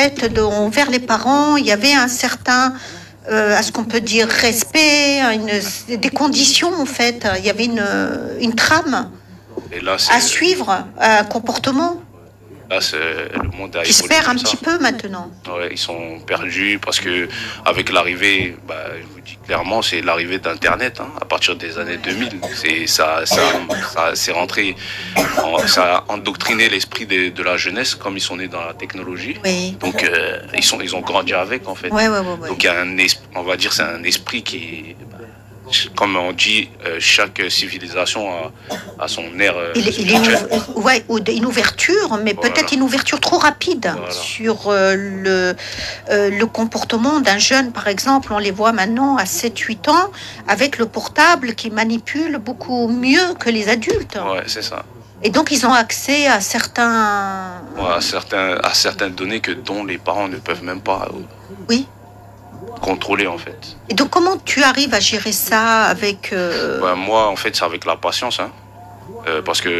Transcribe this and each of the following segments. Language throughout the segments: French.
fait, envers les parents, il y avait un certain, à ce qu'on peut dire, respect, des conditions, en fait. Il y avait une trame Et là, à suivre, un comportement là, le monde a qui se évolué perd un comme ça. petit peu maintenant. Ouais, ils sont perdus parce que avec l'arrivée, bah, je vous dis clairement, c'est l'arrivée d'Internet, hein, à partir des années 2000. C'est rentré, ça a endoctriné l'esprit de la jeunesse comme ils sont nés dans la technologie. Oui. Donc ils ont grandi avec en fait. Ouais, ouais, ouais, ouais. Donc il y a on va dire c'est un esprit qui, comme on dit, chaque civilisation a son ère spirituelle. Ouais, ou une ouverture, mais Voilà. peut-être une ouverture trop rapide Voilà. sur le comportement d'un jeune, par exemple. On les voit maintenant à 7-8 ans avec le portable qui manipule beaucoup mieux que les adultes. Ouais, c'est ça. Et donc, ils ont accès à certains... Ouais, à certaines données dont les parents ne peuvent même pas Oui. contrôler en fait. Et donc, comment tu arrives à gérer ça avec... Ben, moi, en fait, c'est avec la patience, hein. Parce que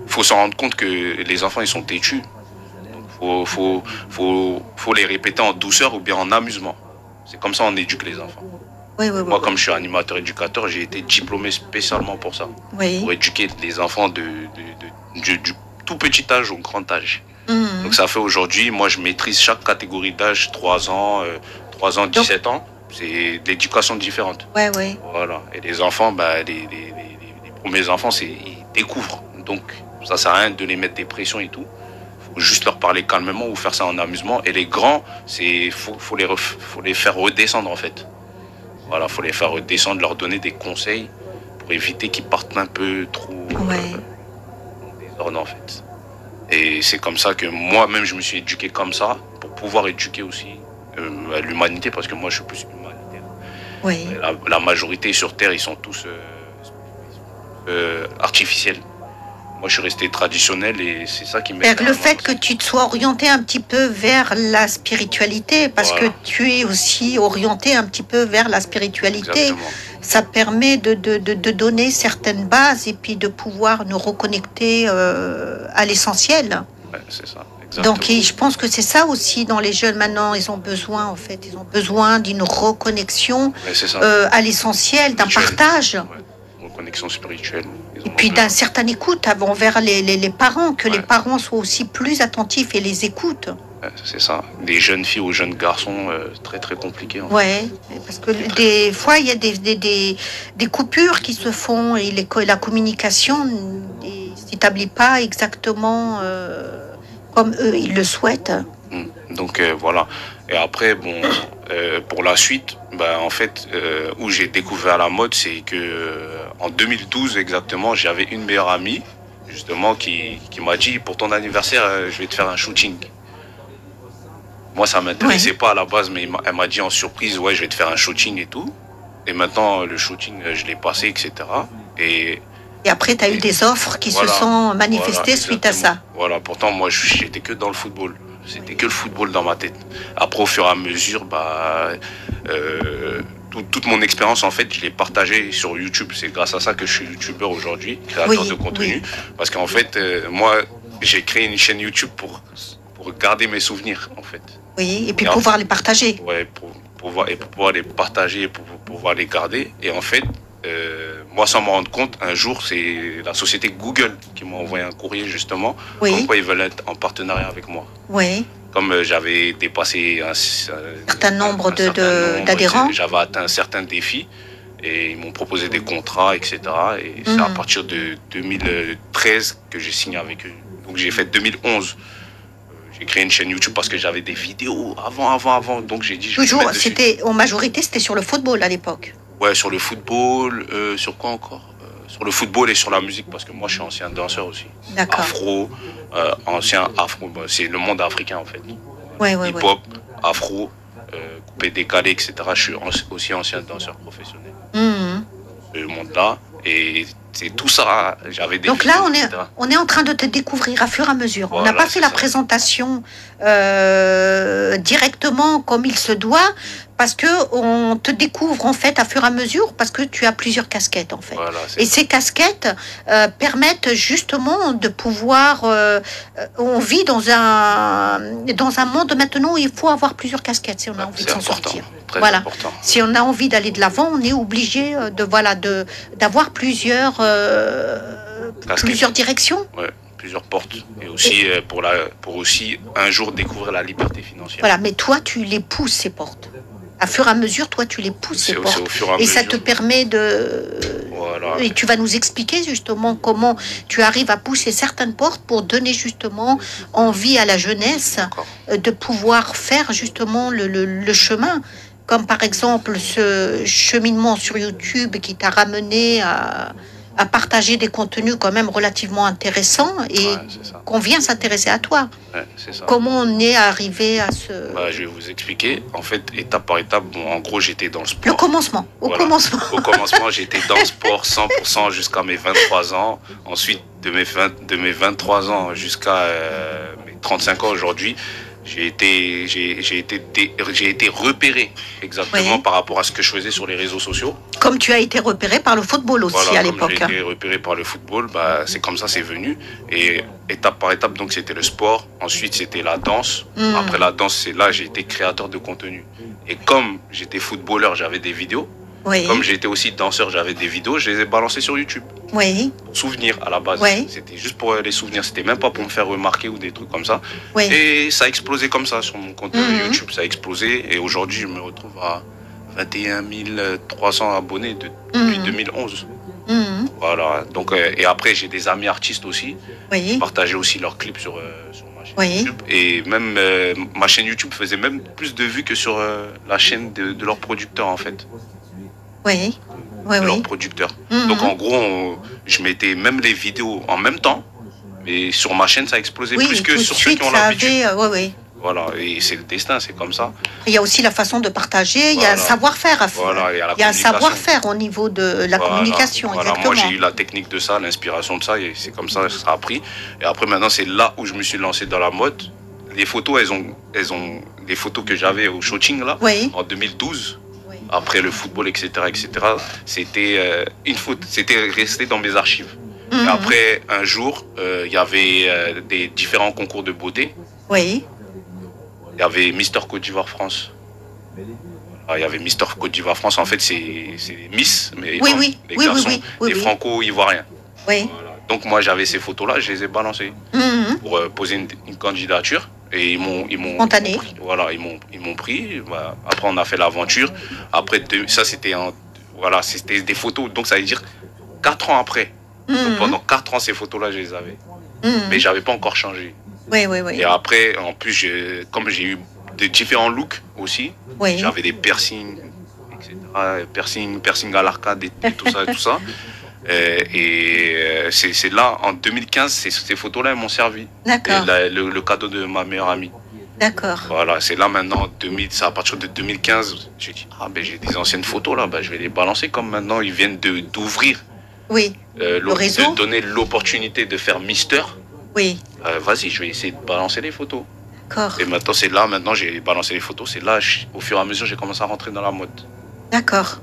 faut s'en rendre compte que les enfants, ils sont têtus. Donc, faut les répéter en douceur ou bien en amusement. C'est comme ça on éduque les enfants. Oui, oui, oui. Moi, comme je suis animateur éducateur, j'ai été diplômé spécialement pour ça. Oui. Pour éduquer les enfants du tout petit âge au grand âge. Mhm. Donc ça fait aujourd'hui, moi je maîtrise chaque catégorie d'âge, 3 ans, 17 ans. C'est d'éducation différente. Ouais, ouais. Voilà. Et les enfants, bah, les premiers enfants, ils découvrent. Donc ça sert à rien de les mettre des pressions et tout. Faut juste leur parler calmement ou faire ça en amusement. Et les grands, faut les faire redescendre en fait. Voilà, faut les faire redescendre, leur donner des conseils pour éviter qu'ils partent un peu trop en désordre en fait. Et c'est comme ça que moi-même je me suis éduqué comme ça pour pouvoir éduquer aussi l'humanité parce que moi je suis plus humanitaire. Oui. La majorité sur Terre ils sont tous artificiels. Moi je suis resté traditionnel et c'est ça qui m'aide. Le fait que tu te sois orienté un petit peu vers la spiritualité, parce Voilà. que tu es aussi orienté un petit peu vers la spiritualité, Exactement. ça permet de donner certaines bases et puis de pouvoir nous reconnecter à l'essentiel. Ouais, c'est ça. Exactement. Donc, je pense que c'est ça aussi dans les jeunes maintenant, ils ont besoin en fait, ils ont besoin d'une reconnexion Ouais, c'est ça. à l'essentiel, d'un Spirituel. partage. Ouais. Une connexion spirituelle. Et puis d'un certain écoute envers les parents, que les Ouais. parents soient aussi plus attentifs et les écoutent. Ouais, c'est ça. Des jeunes filles aux jeunes garçons, très très compliqué. En fait. Ouais, parce que des fois, il y a des coupures qui se font et la communication ne s'établit pas exactement comme eux, ils le souhaitent. Donc voilà. Et après, bon, pour la suite, bah, en fait, où j'ai découvert la mode, c'est que en 2012 exactement, j'avais une meilleure amie, justement, qui m'a dit, pour ton anniversaire, je vais te faire un shooting. Moi, ça m'intéressait pas à la base, mais elle m'a dit en surprise, ouais, je vais te faire un shooting et tout. Et maintenant, le shooting, je l'ai passé, etc. Et après, tu as eu des offres qui se sont manifestées suite à ça. Voilà, pourtant, moi, j'étais que dans le football. C'était que le football dans ma tête. Après, au fur et à mesure, bah, toute mon expérience, en fait, je l'ai partagée sur YouTube. C'est grâce à ça que je suis youtubeur aujourd'hui, créateur de contenu. Parce qu'en fait, moi, j'ai créé une chaîne YouTube pour garder mes souvenirs, en fait. Oui, et puis pouvoir les partager. Ouais, pour pouvoir les partager, pour pouvoir les garder. Et en fait, moi, sans m'en rendre compte, un jour, c'est la société Google qui m'a envoyé un courrier, justement, comme quoi ils veulent être en partenariat avec moi. Oui. Comme j'avais dépassé un certain nombre d'adhérents. J'avais atteint un certain défi et ils m'ont proposé des contrats, etc. Et c'est à partir de 2013 que j'ai signé avec eux. Donc j'ai fait 2011. J'ai créé une chaîne YouTube parce que j'avais des vidéos avant. Donc j'ai dit... Toujours, en majorité, c'était sur le football à l'époque. Ouais, sur le football, sur quoi encore sur le football et sur la musique, parce que moi je suis ancien danseur aussi. D'accord. Afro, ancien afro, c'est le monde africain en fait. Ouais, hip-hop, afro, coupé décalé, etc. Je suis aussi ancien danseur professionnel. Ce monde-là. Et c'est tout ça. J'avais des Donc là, vidéos, etc. on est en train de te découvrir à fur et à mesure. On n'a Voilà, pas fait c'est la ça. présentation directement comme il se doit, parce que on te découvre en fait à fur et à mesure, parce que tu as plusieurs casquettes en fait. Voilà, c'est Et ça. ces casquettes permettent justement de pouvoir. On vit dans un monde maintenant où il faut avoir plusieurs casquettes si on a envie de C'est s'en important, sortir. très Voilà. important. Si on a envie d'aller de l'avant, on est obligé d'avoir plusieurs directions. Ouais, plusieurs portes. Et aussi pour aussi un jour découvrir la liberté financière. Voilà, mais toi, tu les pousses, ces portes. À fur et à mesure, toi, tu les pousses, ces C'est portes. au fur et à Et ça mesure. te permet de... Voilà. Et tu vas nous expliquer justement comment tu arrives à pousser certaines portes pour donner justement envie à la jeunesse D'accord. de pouvoir faire justement le chemin. Comme par exemple ce cheminement sur YouTube qui t'a ramené à partager des contenus quand même relativement intéressants et Ouais, c'est ça. qu'on vient s'intéresser à toi. Ouais, c'est ça. Comment on est arrivé à ce... Bah, je vais vous expliquer. En fait, étape par étape, bon, en gros, j'étais dans le Le sport. commencement, au Voilà. commencement. Au commencement, j'étais dans le sport 100% jusqu'à mes 23 ans. Ensuite, de mes 23 ans jusqu'à mes 35 ans aujourd'hui, j'ai été repéré exactement Oui. par rapport à ce que je faisais sur les réseaux sociaux. Comme tu as été repéré par le football aussi Voilà, à comme l'époque. j'ai été repéré par le football, bah, c'est comme ça c'est venu. Et étape par étape, donc c'était le sport. Ensuite, c'était la danse. Mm. Après la danse, c'est là j'ai été créateur de contenu. Et comme j'étais footballeur, j'avais des vidéos. Oui, Comme j'étais aussi danseur, j'avais des vidéos. Je les ai balancées sur YouTube. oui, Souvenirs à la base. Ouais. C'était juste pour les souvenirs. C'était même pas pour me faire remarquer ou des trucs comme ça. oui. Et ça a explosé comme ça sur mon compte Mhm. YouTube. Ça a explosé. Et aujourd'hui, je me retrouve à 21 300 abonnés depuis Mhm. 2011. Mhm. Voilà. Donc, et après, j'ai des amis artistes aussi. Oui, Partager aussi leurs clips sur ma chaîne Oui. YouTube. Et même ma chaîne YouTube faisait même plus de vues que sur la chaîne de leurs producteurs, en fait. oui, oui, De leurs oui. producteurs. Mhm. Donc, en gros, je mettais même les vidéos en même temps. Mais sur ma chaîne, ça a explosé Oui, plus que tout de sur ceux suite, qui ont ça l'habitude. avait... oui, oui. Voilà, et c'est le destin, c'est comme ça. Il y a aussi la façon de partager, il y a un Voilà. savoir-faire à faire. Voilà, il y a la Il y a un communication. savoir-faire au niveau de la Voilà, communication, voilà. exactement. Moi, j'ai eu la technique de ça, l'inspiration de ça, et c'est comme ça que ça a pris. Et après, maintenant, c'est là où je me suis lancé dans la mode. Les photos, les photos que j'avais au shooting, là, Oui, en 2012, oui. après le football, etc., c'était c'était resté dans mes archives. Et Mhm. après, un jour, il y avait des différents concours de beauté. Oui, Il y avait Mister Côte d'Ivoire France. Il y avait Mister Côte d'Ivoire France. En fait, c'est les Miss, mais Oui, non, oui, les oui, garçons, oui, oui, les oui. franco-ivoiriens. oui. Voilà. Donc moi, j'avais ces photos-là, je les ai balancées Mhm. pour poser une candidature. Et ils m'ont Spontané. pris. Voilà, ils m'ont pris. Bah, après, on a fait l'aventure. Après, ça, c'était voilà, c'était des photos. Donc, ça veut dire 4 ans après. Donc, Mhm. pendant 4 ans, ces photos-là, je les avais. Mhm. Mais j'avais pas encore changé. Oui, oui, oui. Et après, en plus, comme j'ai eu de différents looks aussi, Oui, j'avais des piercings, etc. Piercing à l'arcade et tout ça, tout ça. C'est là, en 2015, ces photos-là, elles m'ont servi. Et d'accord, le cadeau de ma meilleure amie. d'accord. Voilà, c'est là maintenant, c'est à partir de 2015, j'ai dit, ah ben j'ai des anciennes photos là, ben, je vais les balancer comme maintenant ils viennent d'ouvrir, Oui, réseau. de donner l'opportunité de faire Mister. oui, Vas-y, je vais essayer de balancer les photos. d'accord, Et maintenant, c'est là, maintenant j'ai balancé les photos, c'est là, au fur et à mesure, j'ai commencé à rentrer dans la mode. d'accord.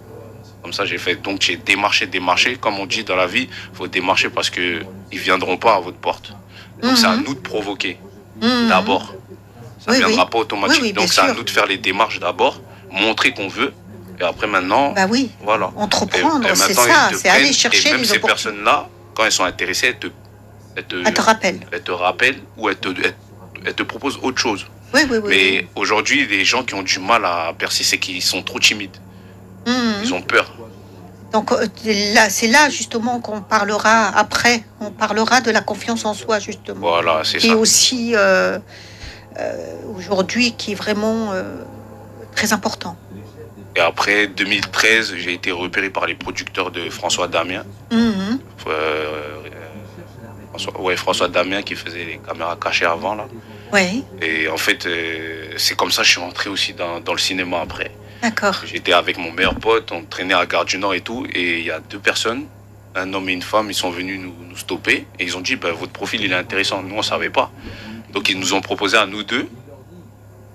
Comme ça, j'ai fait, donc j'ai démarché, comme on dit dans la vie, il faut démarcher parce que ils viendront pas à votre porte. Donc c'est à nous de provoquer Mhm. d'abord. Ça Oui, ne viendra oui. pas automatiquement. Oui, oui, bien donc c'est à sûr. nous de faire les démarches d'abord, montrer qu'on veut, et après maintenant, Bah oui, voilà. entreprendre, Et c'est maintenant, ça, ils te c'est aller prennent, chercher et même les ces opportunités. personnes-là, quand elles sont intéressées, elles te rappelle. rappellent ou elles te proposent autre chose. Oui, oui, oui. Mais aujourd'hui, les gens qui ont du mal à percer, c'est qu'ils sont trop timides. Mhm. Ils ont peur. Donc là, c'est là justement qu'on parlera après. On parlera de la confiance en soi justement, Voilà, c'est qui est ça. aussi aujourd'hui qui est vraiment très important. Et après 2013, j'ai été repéré par les producteurs de François Damien. Mhm. François Damien qui faisait les caméras cachées avant là. Oui, Et en fait, c'est comme ça que je suis rentré aussi dans le cinéma après. d'accord. J'étais avec mon meilleur pote, on traînait à Gare du Nord et tout. Et il y a deux personnes un homme et une femme, ils sont venus nous stopper et ils ont dit, bah, votre profil, il est intéressant. Nous, on ne savait pas. Donc, ils nous ont proposé à nous deux,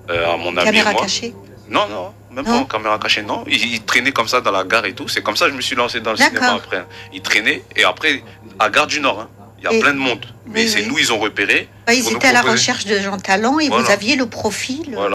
à mon ami et Caméra moi. cachée? Non, non, même pas Non. en caméra cachée, non. Ils traînaient comme ça dans la gare et tout. C'est comme ça que je me suis lancé dans le cinéma D'accord. après. Ils traînaient et après, à Gare du Nord, hein, il y a Et- plein de monde. Mais oui, c'est oui. nous, ils ont repéré. Ils pour nous étaient à la proposer. recherche de gens talents et vous Voilà. aviez le profil. Voilà.